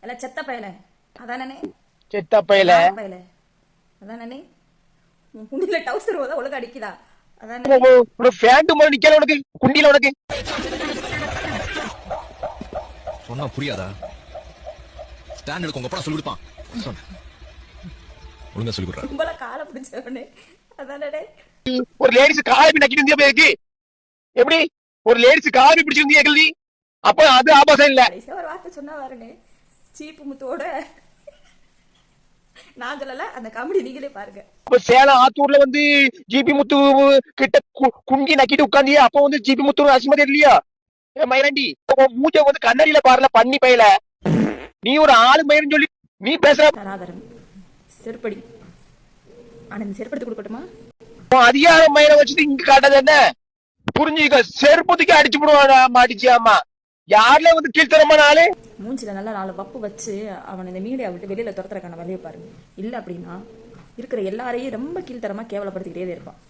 அல்ல செத்த பயல அதானே செத்த பயல பயல அதானே குண்டில டவுசர் ஓத ஒழுங்கா அடிக்குதா அதானே ஃபேண்ட் மாதிரி நிக்கல உனக்கு குண்டில உனக்கு சொன்னா புரியாதா ஸ்டாண்ட் எடுக்க உங்க அப்பா சொல்லி கொடுப்பான் ஒழுங்கா சொல்லி கொடுறா கும்பல காலை பிடிச்சவனே அதானே ஒரு லேடிஸ் காலை நக்கிட்டு இருந்தியா பேருக்கு எப்படி ஒரு லேடிஸ் காலை பிடிச்சிருந்தியா கேள்வி அப்ப அது ஆபாசம் இல்ல ஒரு வார்த்தை சொன்னா வரனே சீப்பு முத்தோட நான் சொல்லல அந்த காமெடி நீங்களே பாருங்க இப்ப சேலம் ஆத்தூர்ல வந்து ஜிபி முத்து கிட்ட குண்டி நக்கிட்டு உட்காந்தியே அப்ப வந்து ஜிபி முத்து அசிமதி இல்லையா மயிலாண்டி மூச்ச வந்து கண்ணாடியில பாருல பண்ணி பையல நீ ஒரு ஆளு மயிரன்னு சொல்லி நீ பேசுற தராதரன் செருப்படி ஆனா இந்த செருப்படுத்து கொடுக்கட்டுமா அதிகாரம் மயிரை வச்சுட்டு இங்க காட்டாது என்ன புரிஞ்சுக்க செருப்பத்துக்கு அடிச்சு போடுவாடா மாட்டிச்சு ஆமா யாருல வந்து கீழ்த்தரமான ஆளு மூஞ்சில நல்லா 4 வப்பு வச்சு அவன் இந்த மீடியா விட்டு வெளியில துரத்துறக்கான வழியை பாருங்க இல்ல அப்படின்னா இருக்கிற எல்லாரையும் ரொம்ப கீழ்த்தரமா கேவலப்படுத்திக்கிட்டே இருப்பான்.